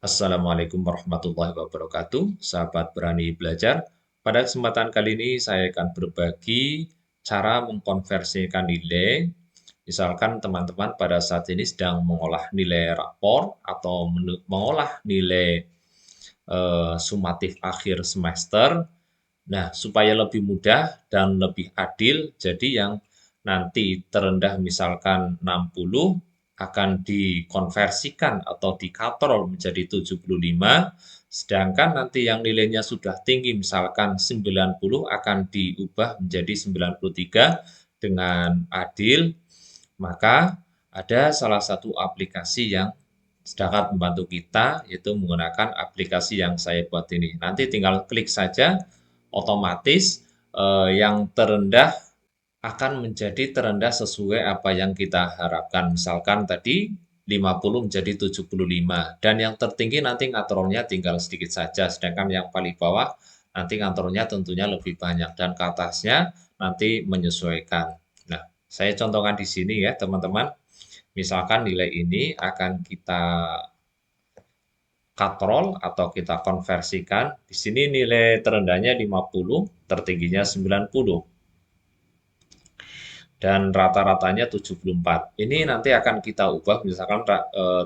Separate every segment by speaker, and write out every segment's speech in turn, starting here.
Speaker 1: Assalamualaikum warahmatullahi wabarakatuh, sahabat berani belajar. Pada kesempatan kali ini saya akan berbagi cara mengkonversikan nilai. Misalkan teman-teman pada saat ini sedang mengolah nilai rapor atau mengolah nilai sumatif akhir semester. Nah, supaya lebih mudah dan lebih adil, jadi yang nanti terendah misalkan 60 akan dikonversikan atau dikatrol menjadi 75, sedangkan nanti yang nilainya sudah tinggi misalkan 90 akan diubah menjadi 93 dengan adil. Maka ada salah satu aplikasi yang sangat membantu kita, yaitu menggunakan aplikasi yang saya buat ini. Nanti tinggal klik saja, otomatis yang terendah akan menjadi terendah sesuai apa yang kita harapkan. Misalkan tadi 50 menjadi 75 dan yang tertinggi nanti ngantornya tinggal sedikit saja, sedangkan yang paling bawah nanti ngantornya tentunya lebih banyak dan ke atasnya nanti menyesuaikan. Nah, saya contohkan di sini ya teman-teman. Misalkan nilai ini akan kita katrol atau kita konversikan. Di sini nilai terendahnya 50, tertingginya 90 dan rata-ratanya 74. Ini nanti akan kita ubah misalkan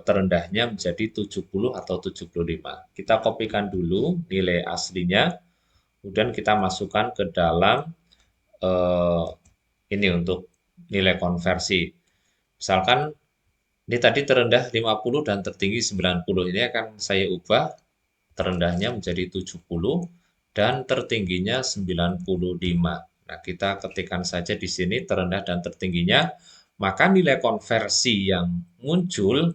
Speaker 1: terendahnya menjadi 70 atau 75. Kita kopikan dulu nilai aslinya, kemudian kita masukkan ke dalam eh, ini untuk nilai konversi. Misalkan ini tadi terendah 50 dan tertinggi 90. Ini akan saya ubah terendahnya menjadi 70 dan tertingginya 95. Nah, kita ketikkan saja di sini terendah dan tertingginya, maka nilai konversi yang muncul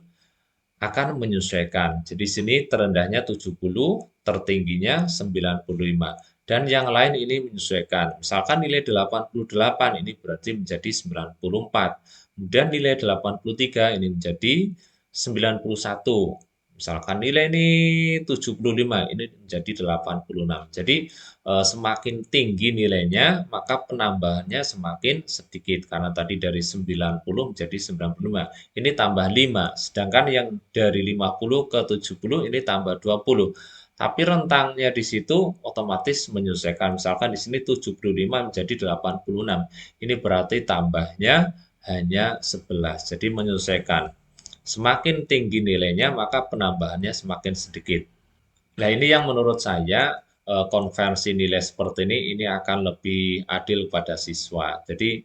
Speaker 1: akan menyesuaikan. Jadi sini terendahnya 70, tertingginya 95. Dan yang lain ini menyesuaikan. Misalkan nilai 88 ini berarti menjadi 94. Kemudian nilai 83 ini menjadi 91. Misalkan nilai ini 75, ini menjadi 86. Jadi semakin tinggi nilainya, maka penambahannya semakin sedikit. Karena tadi dari 90 menjadi 95. Ini tambah 5. Sedangkan yang dari 50 ke 70 ini tambah 20. Tapi rentangnya di situ otomatis menyesuaikan. Misalkan di sini 75 menjadi 86. Ini berarti tambahnya hanya 11. Jadi menyesuaikan. Semakin tinggi nilainya, maka penambahannya semakin sedikit. Nah, ini yang menurut saya konversi nilai seperti ini akan lebih adil pada siswa. Jadi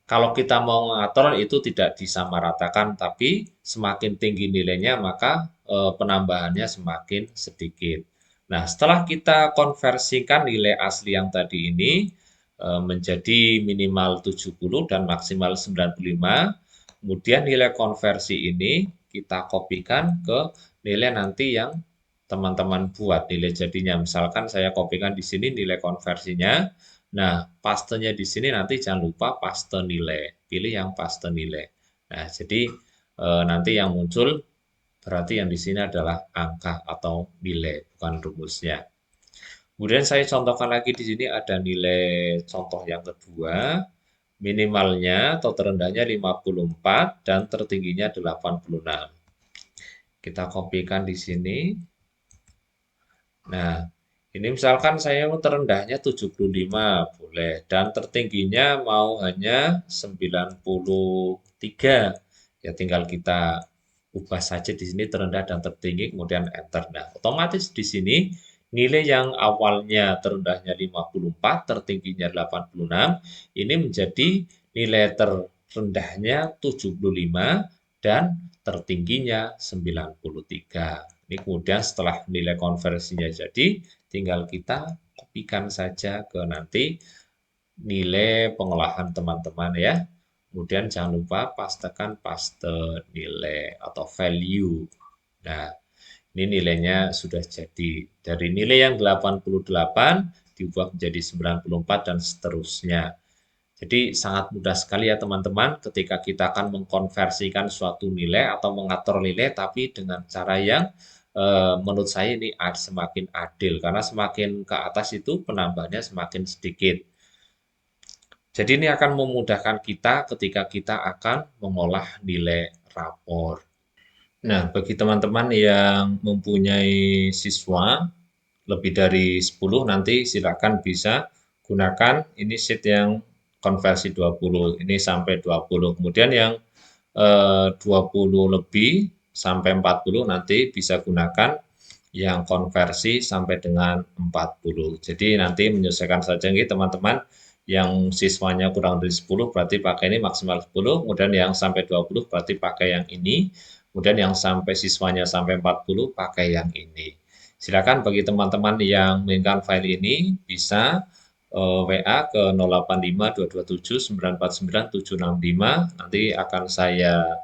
Speaker 1: kalau kita mau mengatur itu tidak disamaratakan, tapi semakin tinggi nilainya maka penambahannya semakin sedikit. Nah, setelah kita konversikan nilai asli yang tadi ini menjadi minimal 70 dan maksimal 95, kemudian nilai konversi ini kita kopikan ke nilai nanti yang teman-teman buat nilai jadinya. Misalkan saya kopikan di sini nilai konversinya. Nah, pastenya di sini nanti jangan lupa paste nilai. Pilih yang paste nilai. Nah, jadi nanti yang muncul berarti yang di sini adalah angka atau nilai, bukan rumusnya. Kemudian saya contohkan lagi di sini ada nilai contoh yang kedua. Minimalnya atau terendahnya 54 dan tertingginya 86. Kita kopikan di sini. Nah, ini misalkan saya mau terendahnya 75, boleh. Dan tertingginya mau hanya 93. Ya tinggal kita ubah saja di sini terendah dan tertinggi, kemudian enter. Nah, otomatis di sini nilai yang awalnya terendahnya 54, tertingginya 86, ini menjadi nilai terendahnya 75 dan tertingginya 93. Ini kemudian setelah nilai konversinya jadi, tinggal kita kopikan saja ke nanti nilai pengolahan teman-teman ya. Kemudian jangan lupa pastekan paste nilai atau value. Nah, ini nilainya sudah jadi. Dari nilai yang 88 diubah menjadi 94 dan seterusnya. Jadi sangat mudah sekali ya teman-teman ketika kita akan mengkonversikan suatu nilai atau mengatur nilai tapi dengan cara yang menurut saya ini semakin adil karena semakin ke atas itu penambahannya semakin sedikit. Jadi ini akan memudahkan kita ketika kita akan mengolah nilai rapor. Nah, bagi teman-teman yang mempunyai siswa lebih dari 10 nanti silakan bisa gunakan ini sheet yang konversi 20. Ini sampai 20. Kemudian yang 20 lebih sampai 40 nanti bisa gunakan yang konversi sampai dengan 40. Jadi nanti menyesuaikan saja nih teman-teman, yang siswanya kurang dari 10 berarti pakai ini maksimal 10, kemudian yang sampai 20 berarti pakai yang ini, kemudian yang sampai siswanya sampai 40 pakai yang ini. Silakan bagi teman-teman yang menginginkan file ini bisa WA ke 085227949765, nanti akan saya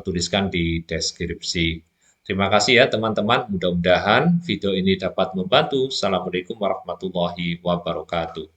Speaker 1: tuliskan di deskripsi. Terima kasih ya teman-teman, mudah-mudahan video ini dapat membantu. Assalamualaikum warahmatullahi wabarakatuh.